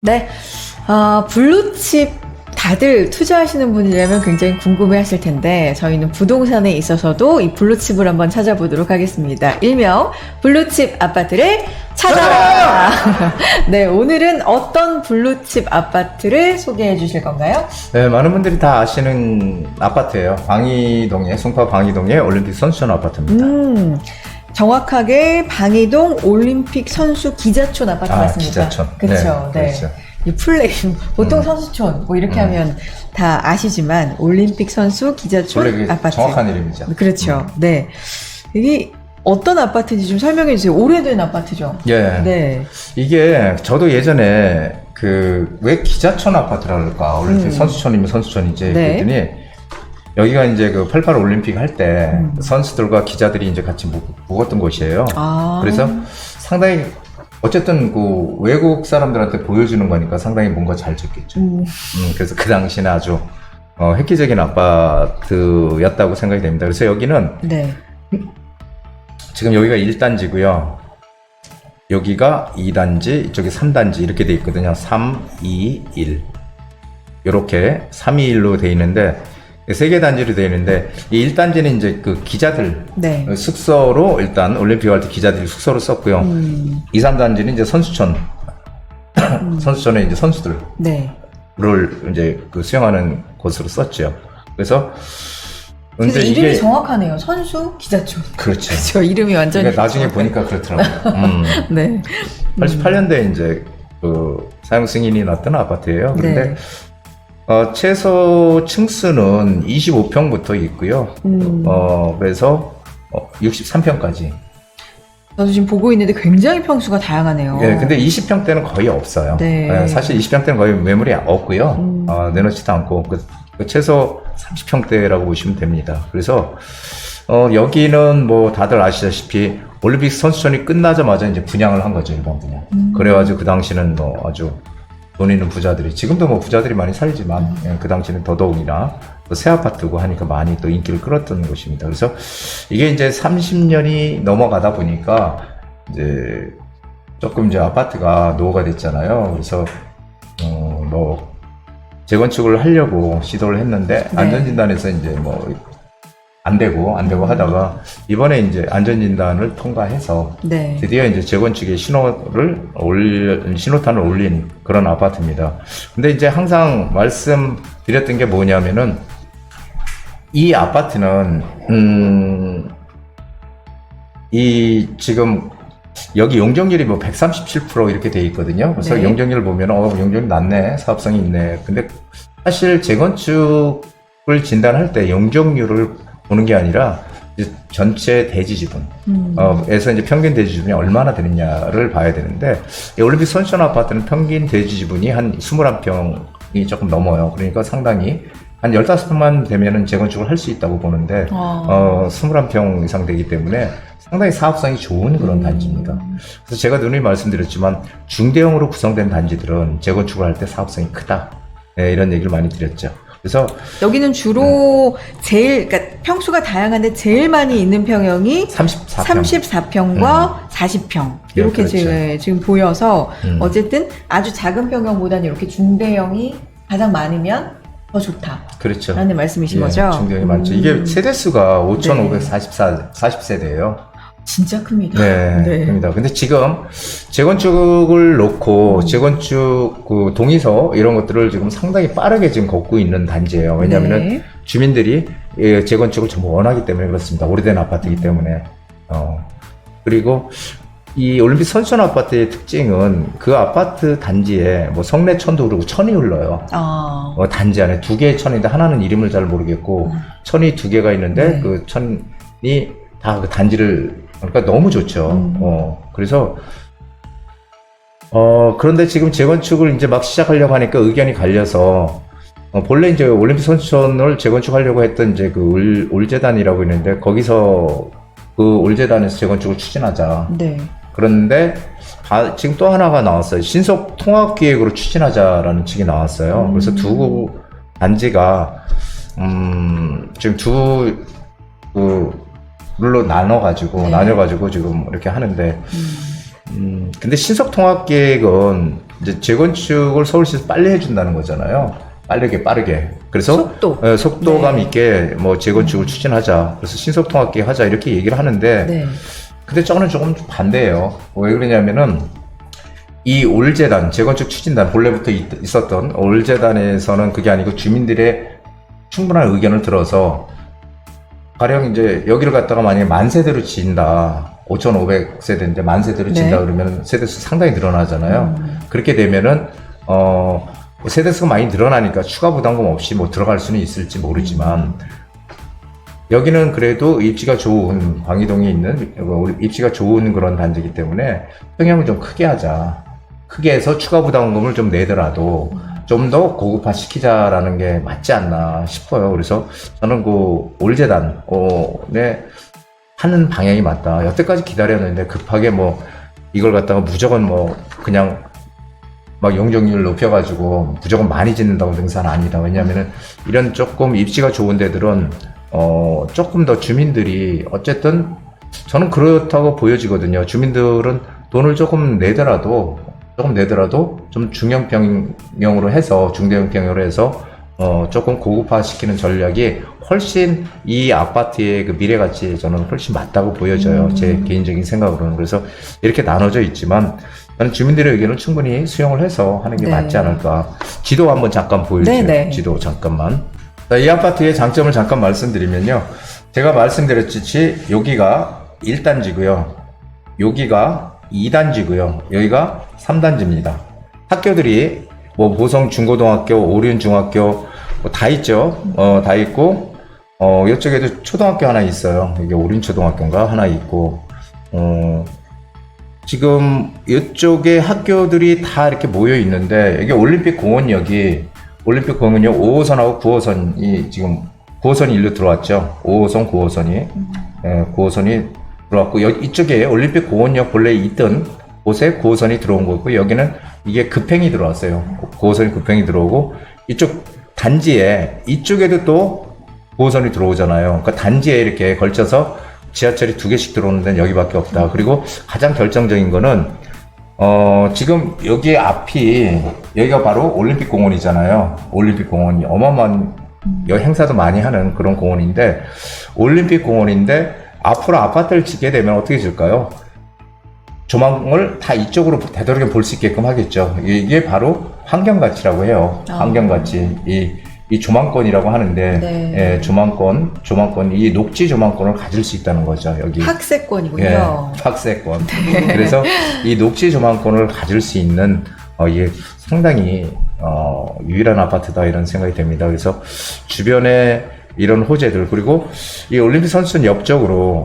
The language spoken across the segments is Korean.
네, 블루칩 다들 투자하시는 분이라면 굉장히 궁금해 하실 텐데 저희는 부동산에 있어서도 이 블루칩을 한번 찾아보도록 하겠습니다. 일명 블루칩 아파트를 찾아라! 네, 오늘은 어떤 블루칩 아파트를 소개해 주실 건가요? 네, 많은 분들이 다 아시는 아파트예요. 방이동에, 송파 방이동의 올림픽 선수촌 아파트입니다. 정확하게 방이동 올림픽 선수 기자촌 아파트 맞습니까? 기자촌. 그렇죠. 네. 그렇죠. 이 풀네임 보통 선수촌 뭐 이렇게 하면 다 아시지만 올림픽 선수 기자촌 원래 그게 아파트. 정확한 이름이죠. 그렇죠. 네. 이게 어떤 아파트인지 좀 설명해 주세요. 오래된 아파트죠. 예. 네. 이게 저도 예전에 왜 기자촌 아파트라 그럴까? 올림픽 선수촌이면 선수촌이지. 네. 그랬더니 여기가 이제 88 올림픽 할 때 선수들과 기자들이 이제 같이 묵었던 곳이에요. 그래서 상당히 어쨌든 외국 사람들한테 보여주는 거니까 상당히 뭔가 잘 짓겠죠. 그래서 그 당시는 아주 획기적인 아파트였다고 생각이 됩니다. 그래서 여기는 네. 지금 여기가 1단지고요. 여기가 2단지, 이쪽이 3단지 이렇게 돼 있거든요. 3, 2, 1 이렇게 3, 2, 1로 돼 있는데 3개 단지로 되어 있는데 이 1단지는 이제 기자들 네. 숙소로 일단 올림픽 할 때 기자들이 숙소로 썼고요. 2, 3단지는 이제 선수촌 선수촌에 이제 선수들을 네. 이제 수영하는 곳으로 썼죠. 그래서 그래서 이름이 정확하네요. 선수 기자촌. 그렇죠. 그렇죠. 이름이 완전히 나중에 보니까 그렇더라고요. 네. 88년도에 이제 사용 승인이 났던 아파트예요. 그런데 네. 최소 층수는 25평부터 있고요. 그래서 63평까지. 저도 지금 보고 있는데 굉장히 평수가 다양하네요. 예, 근데 20평대는 거의 없어요. 네. 예, 사실 20평대는 거의 매물이 없고요. 내놓지도 않고 최소 30평대라고 보시면 됩니다. 그래서 여기는 뭐 다들 아시다시피 올림픽 선수촌이 끝나자마자 이제 분양을 한 거죠, 일반 분양. 그래가지고 그 당시는 뭐 아주 돈 있는 부자들이, 지금도 뭐 부자들이 많이 살지만 그 당시는 더더욱이나 또 새 아파트고 하니까 많이 또 인기를 끌었던 곳입니다. 그래서 이게 이제 30년이 넘어가다 보니까 이제 조금 이제 아파트가 노후가 됐잖아요. 그래서 뭐 재건축을 하려고 시도를 했는데 네. 안전진단에서 이제 뭐 안 되고 하다가 이번에 이제 안전진단을 통과해서 네. 드디어 이제 재건축의 신호탄을 올린 그런 아파트입니다. 근데 이제 항상 말씀드렸던 게 뭐냐면은 이 아파트는 이 지금 여기 용적률이 뭐 137% 이렇게 돼 있거든요. 그래서 네. 용적률을 보면 용적률 낮네, 사업성이 있네. 근데 사실 재건축을 진단할 때 용적률을 보는 게 아니라 이제 전체 대지 지분 에서 이제 평균 대지 지분이 얼마나 되느냐를 봐야 되는데 이 올림픽 선수촌 아파트는 평균 대지 지분이 한 21평이 조금 넘어요. 그러니까 상당히 한 15평만 되면은 재건축을 할 수 있다고 보는데 21평 이상 되기 때문에 상당히 사업성이 좋은 그런 단지입니다. 그래서 제가 누누이 말씀드렸지만 중대형으로 구성된 단지들은 재건축을 할 때 사업성이 크다. 네, 이런 얘기를 많이 드렸죠. 그래서 여기는 주로 그러니까 평수가 다양한데 제일 많이 있는 평형이 34평과 40평 이렇게 그렇죠. 지금 보여서 어쨌든 아주 작은 평형보다는 이렇게 중대형이 가장 많으면 더 좋다. 그렇죠. 라는 말씀이신 예, 거죠? 중대형이 많죠. 이게 세대수가 5,540세대예요. 진짜 큽니다. 네, 큽니다. 근데 지금 재건축을 놓고 재건축 동의서 이런 것들을 지금 상당히 빠르게 지금 걷고 있는 단지예요. 왜냐하면은 네. 주민들이 재건축을 전부 원하기 때문에 그렇습니다. 오래된 아파트이기 때문에. 그리고 이 올림픽 선수촌 아파트의 특징은 그 아파트 단지에 뭐 성내천도 그러고 천이 흘러요. 단지 안에 2개의 천인데 하나는 이름을 잘 모르겠고 천이 2개가 있는데 네. 그 천이 다 그 단지를, 그러니까 너무 좋죠. 그래서 그런데 지금 재건축을 이제 막 시작하려고 하니까 의견이 갈려서 본래 이제 올림픽 선수촌을 재건축하려고 했던 이제 그 올재단이라고 있는데 거기서 그 올재단에서 재건축을 추진하자. 네. 그런데 지금 또 하나가 나왔어요. 신속 통합 기획으로 추진하자라는 측이 나왔어요. 그래서 두 단지가 지금 룰로 나눠가지고 지금 이렇게 하는데 근데 신속 통합 계획은 이제 재건축을 서울시에서 빨리 해준다는 거잖아요. 빠르게. 그래서 속도. 속도감 네. 있게 뭐 재건축을 추진하자. 그래서 신속통합기 하자 이렇게 얘기를 하는데, 네. 근데 저는 조금 반대예요. 왜 그러냐면은 이 올재단 재건축 추진단 본래부터 있었던 올재단에서는 그게 아니고 주민들의 충분한 의견을 들어서 가령 이제 여기를 갖다가 만약에 만 세대로 지인다. 5,500세대인데 만 세대로 지인다 네. 그러면 세대수 상당히 늘어나잖아요. 그렇게 되면은 세대수가 많이 늘어나니까 추가 부담금 없이 뭐 들어갈 수는 있을지 모르지만 여기는 그래도 입지가 좋은 광희동에 있는 입지가 좋은 그런 단지이기 때문에 평형을 좀 크게 하자. 크게 해서 추가 부담금을 좀 내더라도 좀 더 고급화 시키자라는 게 맞지 않나 싶어요. 그래서 저는 그 올재단에 하는 방향이 맞다. 여태까지 기다렸는데 급하게 뭐 이걸 갖다가 무조건 뭐 그냥 막 용적률 높여가지고 무조건 많이 짓는다고 등산 아니다. 왜냐면은 이런 조금 입지가 좋은 데들은 조금 더 주민들이 어쨌든 저는 그렇다고 보여지거든요. 주민들은 돈을 조금 내더라도 좀 중형평형으로 해서 중대형평형으로 해서 조금 고급화 시키는 전략이 훨씬 이 아파트의 그 미래 가치에 저는 훨씬 맞다고 보여져요. 제 개인적인 생각으로는. 그래서 이렇게 나눠져 있지만 저는 주민들의 의견을 충분히 수용을 해서 하는 게 네. 맞지 않을까. 지도 한번 잠깐 보여주세요. 네. 지도 잠깐만. 자, 이 아파트의 장점을 잠깐 말씀드리면요. 제가 말씀드렸듯이 여기가 1단지고요. 여기가 2단지고요. 여기가 3단지입니다. 학교들이 뭐 보성 중고등학교, 오륜 중학교 뭐 다 있죠. 다 있고 이쪽에도 초등학교 하나 있어요. 이게 오륜 초등학교인가 하나 있고 지금 이쪽에 학교들이 다 이렇게 모여 있는데 이게 올림픽 공원역이 5호선하고 9호선이 지금 9호선이 일로 들어왔죠. 5호선, 9호선이 9호선이 들어왔고 이쪽에 올림픽 공원역 본래 있던 곳에 9호선이 들어온 거고 여기는 이게 급행이 들어왔어요. 9호선이 급행이 들어오고 이쪽 단지에 이쪽에도 또 9호선이 들어오잖아요. 그러니까 단지에 이렇게 걸쳐서 지하철이 2개씩 들어오는 데는 여기밖에 없다. 그리고 가장 결정적인 거는 지금 여기 앞이 여기가 바로 올림픽 공원이잖아요. 올림픽 공원이 어마어마한 여기 행사도 많이 하는 그런 공원인데 올림픽 공원인데 앞으로 아파트를 짓게 되면 어떻게 질까요? 조망을 다 이쪽으로 되도록이면 볼 수 있게끔 하겠죠. 이게 바로 환경가치라고 해요. 환경가치. 이 조망권이라고 하는데, 네. 예, 조망권, 이 녹지 조망권을 가질 수 있다는 거죠. 여기. 학세권이군요. 예, 학세권. 그래서 이 녹지 조망권을 가질 수 있는, 이게 상당히, 유일한 아파트다 이런 생각이 됩니다. 그래서 주변에 이런 호재들, 그리고 이 올림픽 선수촌 옆쪽으로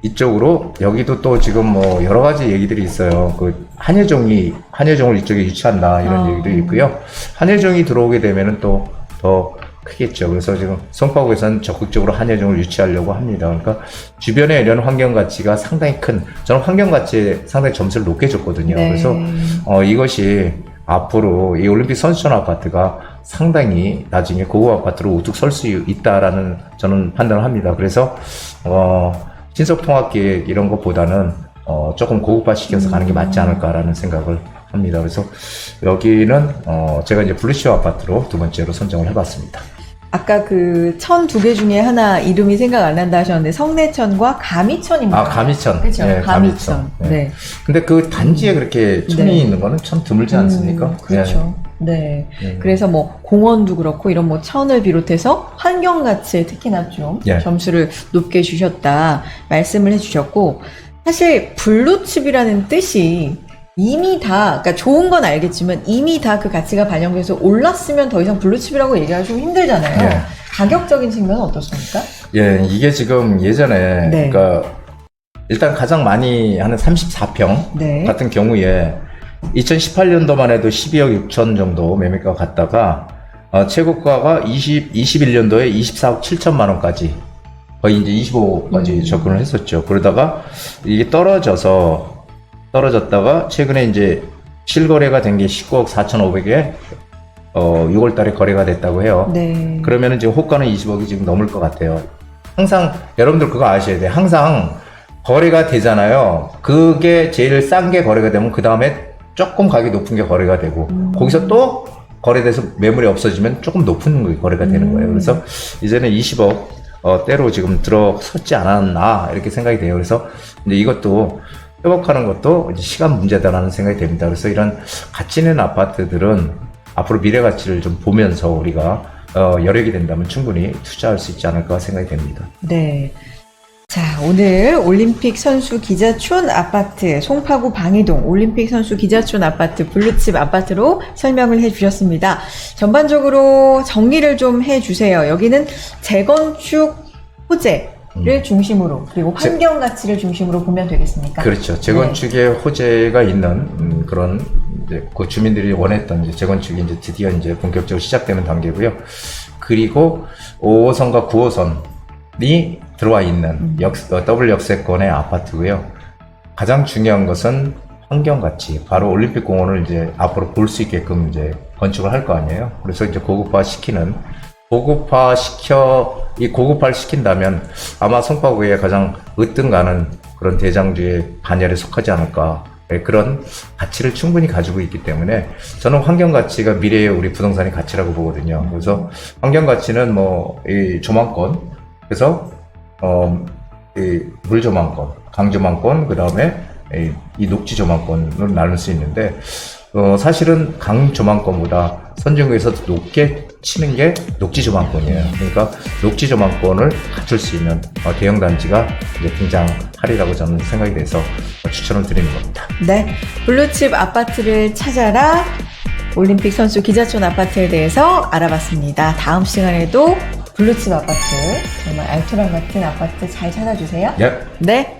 이쪽으로 여기도 또 지금 뭐 여러 가지 얘기들이 있어요. 그 한예종을 이쪽에 유치한다 이런 얘기도 있고요. 한예종이 들어오게 되면은 또 더 크겠죠. 그래서 지금 송파구에서는 적극적으로 한예종을 유치하려고 합니다. 그러니까 주변에 이런 환경 가치가 상당히 큰, 저는 환경 가치에 상당히 점수를 높게 줬거든요. 네. 그래서 이것이 앞으로 이 올림픽 선수촌 아파트가 상당히 나중에 고급 아파트로 우뚝 설 수 있다라는 저는 판단을 합니다. 그래서 신속통합계획 이런 것보다는 조금 고급화 시켜서 가는 게 맞지 않을까라는 생각을 합니다. 그래서 여기는 제가 이제 블루시오 아파트로 두 번째로 선정을 해봤습니다. 아까 그 천 두 개 중에 하나 이름이 생각 안 난다 하셨는데 성내천과 가미천입니다. 가미천. 그렇죠. 네, 가미천. 네. 네. 근데 그 단지에 그렇게 천이 네. 있는 거는 참 드물지 않습니까? 그렇죠. 네. 네. 그래서 뭐 공원도 그렇고 이런 뭐 천을 비롯해서 환경 가치에 특히나 좀 예. 점수를 높게 주셨다 말씀을 해주셨고 사실 블루칩이라는 뜻이 이미 다 그러니까 좋은 건 알겠지만 이미 다 그 가치가 반영돼서 올랐으면 더 이상 블루칩이라고 얘기하기 좀 힘들잖아요. 예. 가격적인 측면은 어떻습니까? 예, 이게 지금 예전에 네. 그러니까 일단 가장 많이 하는 34평 네. 같은 경우에 2018년도만 해도 12억 6천 정도 매매가 갔다가 최고가가 21년도에 24억 7천만 원까지 거의 이제 25까지 접근을 했었죠. 그러다가 이게 떨어졌다가 최근에 이제 실거래가 된 게 19억 4,500에 6월 달에 거래가 됐다고 해요. 네. 그러면은 지금 호가는 20억이 지금 넘을 것 같아요. 항상 여러분들 그거 아셔야 돼요. 항상 거래가 되잖아요. 그게 제일 싼 게 거래가 되면 그 다음에 조금 가격이 높은 게 거래가 되고 거기서 또 거래돼서 매물이 없어지면 조금 높은 게 거래가 되는 거예요. 그래서 이제는 20억 때로 지금 들어섰지 않았나 이렇게 생각이 돼요. 그래서 이제 이것도 회복하는 것도 이제 시간 문제다라는 생각이 됩니다. 그래서 이런 가치 있는 아파트들은 앞으로 미래 가치를 좀 보면서 우리가 여력이 된다면 충분히 투자할 수 있지 않을까 생각이 됩니다. 네. 자, 오늘 올림픽 선수 기자촌 아파트, 송파구 방이동 올림픽 선수 기자촌 아파트, 블루칩 아파트로 설명을 해주셨습니다. 전반적으로 정리를 좀 해주세요. 여기는 재건축 호재를 중심으로, 그리고 환경 가치를 중심으로 보면 되겠습니까? 그렇죠. 재건축의 호재가 있는 그런 이제 그 주민들이 원했던 이제 재건축이 이제 드디어 이제 본격적으로 시작되는 단계고요. 그리고 5호선과 9호선이 들어와 있는 더블 역세권의 아파트고요. 가장 중요한 것은 환경 가치, 바로 올림픽 공원을 이제 앞으로 볼 수 있게끔 이제 건축을 할 거 아니에요. 그래서 이제 고급화를 시킨다면 아마 송파구에 가장 으뜸가는 그런 대장주의 반열에 속하지 않을까. 그런 가치를 충분히 가지고 있기 때문에 저는 환경 가치가 미래의 우리 부동산의 가치라고 보거든요. 그래서 환경 가치는 뭐 이 조망권, 그래서 이 물조망권, 강조망권, 그 다음에 이 녹지조망권으로 나눌 수 있는데 사실은 강조망권보다 선진국에서 높게 치는 게 녹지조망권이에요. 그러니까 녹지조망권을 갖출 수 있는 대형 단지가 이제 등장하리라고 저는 생각이 돼서 추천을 드리는 겁니다. 네. 블루칩 아파트를 찾아라. 올림픽 선수 기자촌 아파트에 대해서 알아봤습니다. 다음 시간에도 블루칩 아파트, 정말 알토란 같은 아파트 잘 찾아주세요. 예. 네.